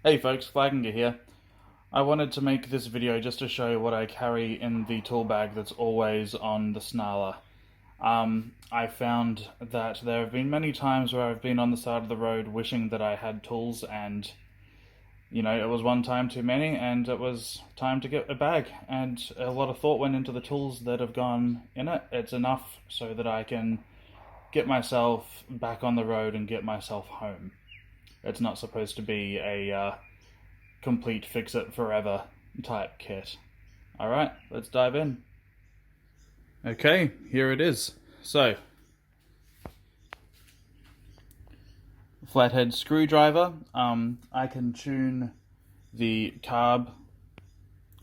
Hey folks, Flagginger here. I wanted to make this video just to show what I carry in the tool bag that's always on the snarler. I found that there have been many times where I've been on the side of the road wishing that I had tools, and it was one time too many and it was time to get a bag, and a lot of thought went into the tools that have gone in it. It's enough so that I can get myself back on the road and get myself home. It's not supposed to be a complete fix-it-forever type kit. Alright, let's dive in. Okay, here it is. So, flathead screwdriver. I can tune the carb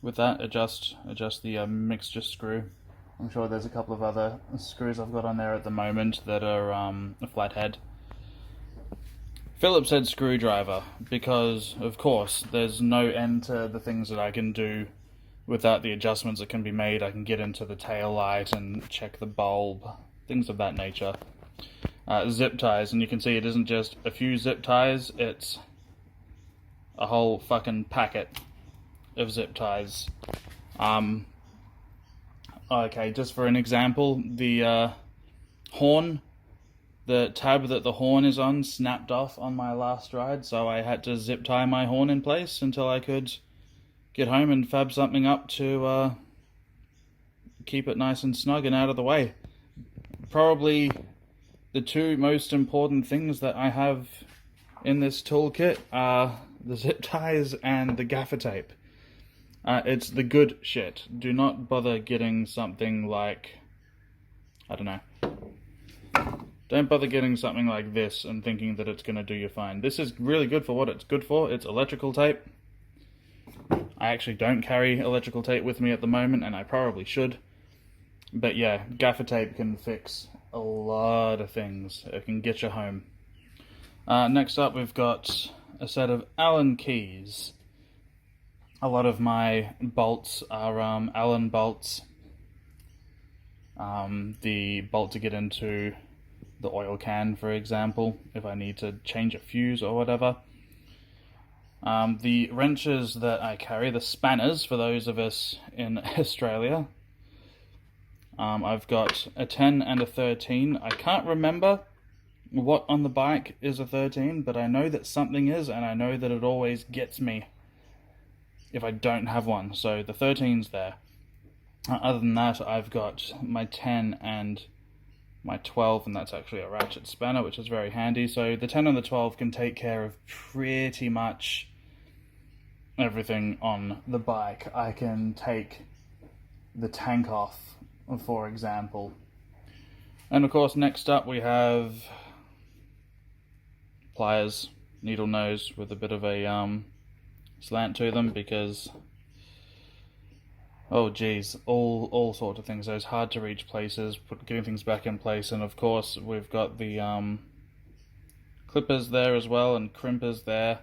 with that, adjust the mixture screw. I'm sure there's a couple of other screws I've got on there at the moment that are a flathead. Phillips head screwdriver, because of course there's no end to the things that I can do without the adjustments that can be made. I can get into the tail light and check the bulb, things of that nature. Zip ties, and you can see it isn't just a few zip ties, it's a whole fucking packet of zip ties. Okay, just for an example, the horn, the tab that the horn is on snapped off on my last ride, so I had to zip tie my horn in place until I could get home and fab something up to keep it nice and snug and out of the way. Probably the two most important things that I have in this toolkit are the zip ties and the gaffer tape. It's the good shit. Do not bother getting something like, I don't know. Don't bother getting something like this and thinking that it's going to do you fine. This is really good for what it's good for. It's electrical tape. I actually don't carry electrical tape with me at the moment, and I probably should. But yeah, gaffer tape can fix a lot of things. It can get you home. Next up, we've got a set of Allen keys. A lot of my bolts are Allen bolts. The bolt to get into the oil can, for example, if I need to change a fuse or whatever. The wrenches that I carry, the spanners for those of us in Australia. I've got a 10 and a 13. I can't remember what on the bike is a 13, but I know that something is, and I know that it always gets me if I don't have one. So the 13's there. Other than that, I've got my 10 and my 12, and that's actually a ratchet spanner, which is very handy. So the 10 and the 12 can take care of pretty much everything on the bike. I can take the tank off, for example. And of course, next up we have pliers, needle nose with a bit of a slant to them, because oh geez, all sorts of things. Those hard to reach places, getting things back in place, and of course we've got the clippers there as well, and crimpers there.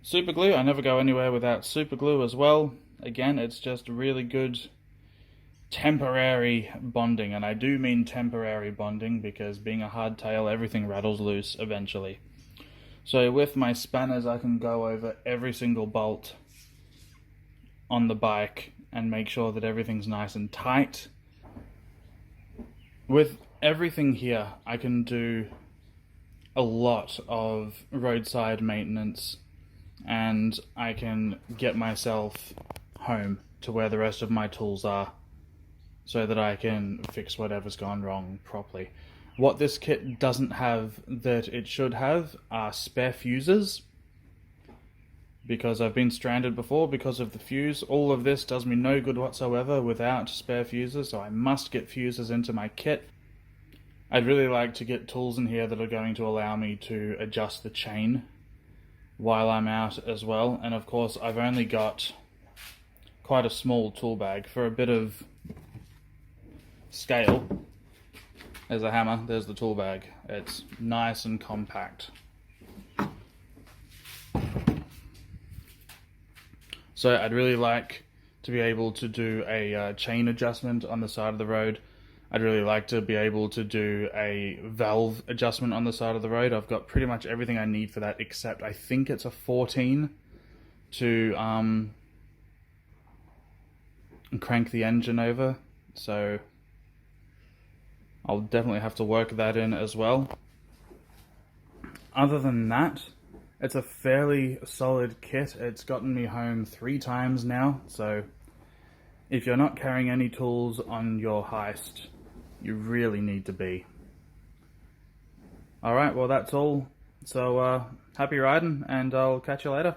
Super glue, I never go anywhere without super glue as well. Again, it's just really good temporary bonding, and I do mean temporary bonding because being a hardtail, everything rattles loose eventually. So with my spanners, I can go over every single bolt on the bike and make sure that everything's nice and tight. With everything here, I can do a lot of roadside maintenance, and I can get myself home to where the rest of my tools are so that I can fix whatever's gone wrong properly. What this kit doesn't have that it should have are spare fuses, because I've been stranded before because of the fuse. All of this does me no good whatsoever without spare fuses, so I must get fuses into my kit. I'd really like to get tools in here that are going to allow me to adjust the chain while I'm out as well. And of course, I've only got quite a small tool bag. For a bit of scale, there's a hammer, there's the tool bag. It's nice and compact. So I'd really like to be able to do a chain adjustment on the side of the road. I'd really like to be able to do a valve adjustment on the side of the road. I've got pretty much everything I need for that, except I think it's a 14 to crank the engine over. So I'll definitely have to work that in as well. Other than that, it's a fairly solid kit. It's gotten me home 3 times now, so if you're not carrying any tools on your heist, you really need to be. Alright, well that's all. So happy riding, and I'll catch you later.